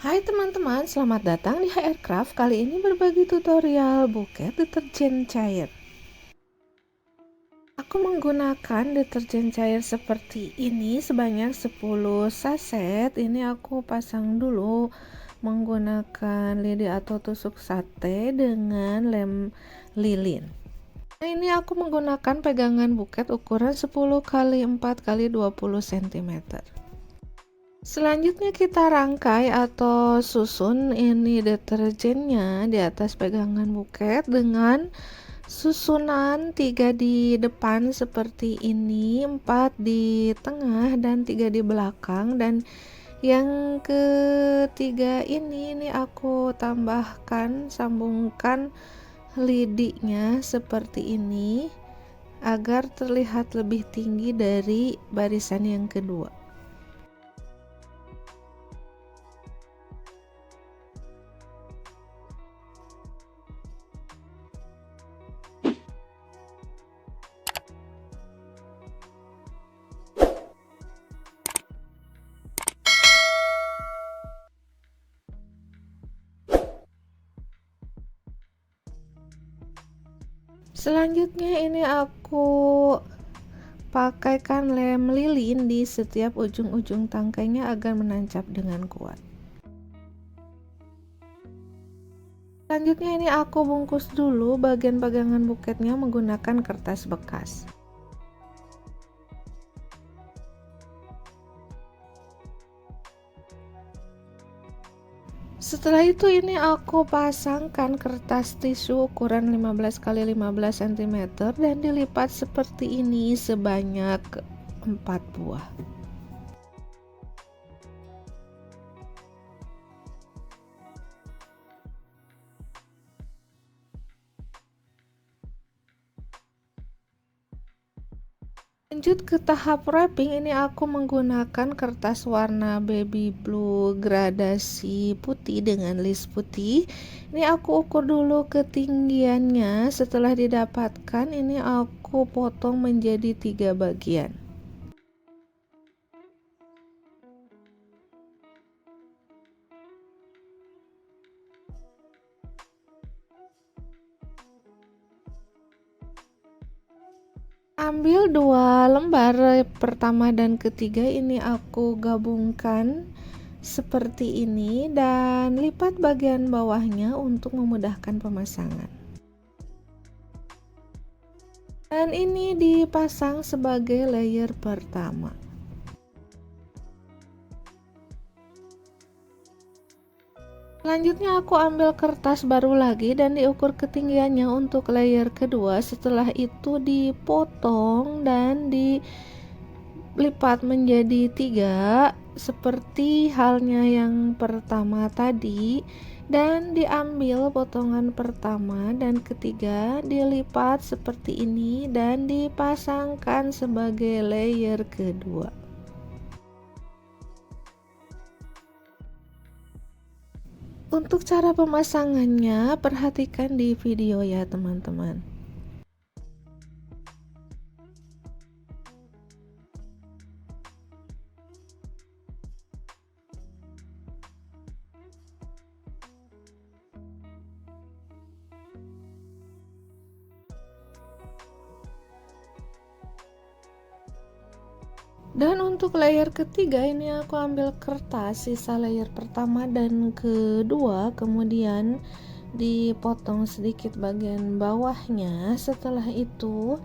Hai teman-teman, selamat datang di HRcraft. Kali ini berbagi tutorial buket deterjen cair. Aku menggunakan deterjen cair seperti ini sebanyak 10 saset. Ini aku pasang dulu menggunakan lidi atau tusuk sate dengan lem lilin. Nah, ini aku menggunakan pegangan buket ukuran 10 x 4 x 20 cm. Selanjutnya kita rangkai atau susun ini deterjennya di atas pegangan buket dengan susunan 3 di depan seperti ini, 4 di tengah dan 3 di belakang, dan yang ketiga ini aku tambahkan, sambungkan lidinya seperti ini agar terlihat lebih tinggi dari barisan yang kedua. Selanjutnya ini aku pakaikan lem lilin di setiap ujung-ujung tangkainya agar menancap dengan kuat. Selanjutnya ini aku bungkus dulu bagian pegangan buketnya menggunakan kertas bekas. Setelah itu ini aku pasangkan kertas tisu ukuran 15 x 15 cm dan dilipat seperti ini sebanyak 4 buah. Lanjut ke tahap wrapping, ini aku menggunakan kertas warna baby blue gradasi putih dengan list putih. Ini aku ukur dulu ketinggiannya. Setelah didapatkan, ini aku potong menjadi 3 bagian. Ambil 2 lembar pertama dan ketiga, ini aku gabungkan seperti ini dan lipat bagian bawahnya untuk memudahkan pemasangan. Dan ini dipasang sebagai layer pertama. Selanjutnya aku ambil kertas baru lagi dan diukur ketinggiannya untuk layer kedua. Setelah itu dipotong dan dilipat menjadi 3 seperti halnya yang pertama tadi, dan diambil potongan pertama dan ketiga dilipat seperti ini dan dipasangkan sebagai layer kedua. Untuk cara pemasangannya, perhatikan di video ya teman-teman. Dan untuk layer ketiga ini aku ambil kertas sisa layer pertama dan kedua, kemudian dipotong sedikit bagian bawahnya. Setelah itu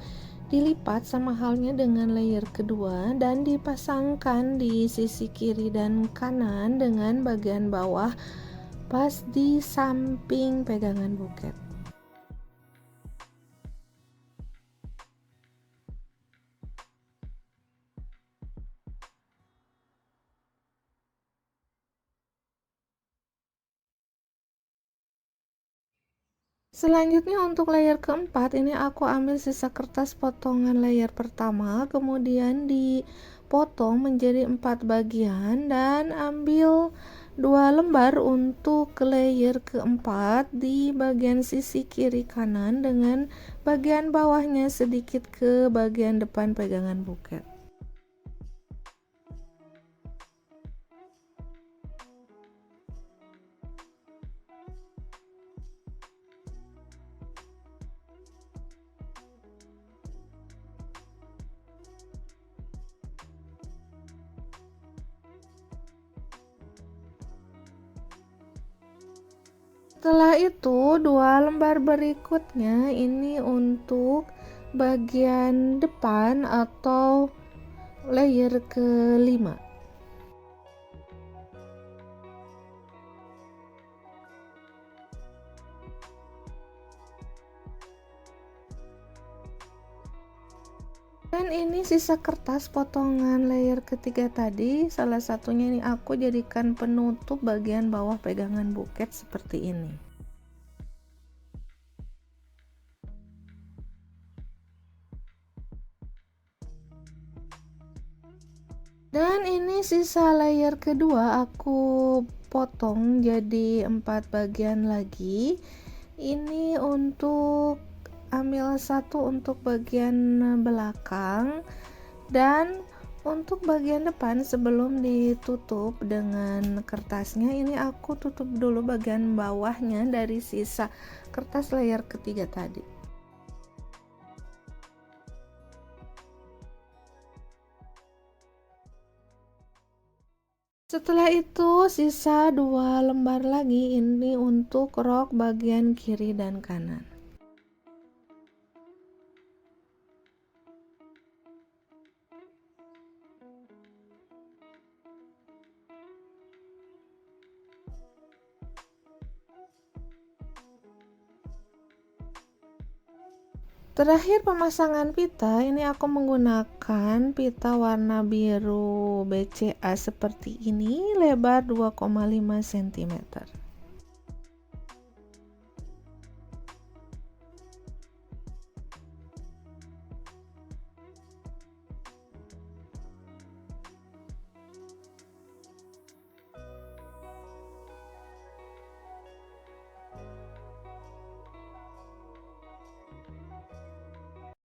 dilipat sama halnya dengan layer kedua dan dipasangkan di sisi kiri dan kanan dengan bagian bawah pas di samping pegangan buket. Selanjutnya untuk layer keempat, ini aku ambil sisa kertas potongan layer pertama, kemudian dipotong menjadi 4 bagian dan ambil 2 lembar untuk layer keempat di bagian sisi kiri kanan dengan bagian bawahnya sedikit ke bagian depan pegangan buket. Setelah itu, 2 lembar berikutnya ini untuk bagian depan atau layer kelima. Dan ini sisa kertas potongan layer ketiga tadi, salah satunya ini aku jadikan penutup bagian bawah pegangan buket seperti ini. Dan ini sisa layer kedua aku potong jadi 4 bagian lagi. Ini untuk ambil satu untuk bagian belakang, dan untuk bagian depan sebelum ditutup dengan kertasnya ini aku tutup dulu bagian bawahnya dari sisa kertas layer ketiga tadi. Setelah itu sisa 2 lembar lagi ini untuk rok bagian kiri dan kanan. Terakhir pemasangan pita, ini aku menggunakan pita warna biru BCA seperti ini, lebar 2,5 cm.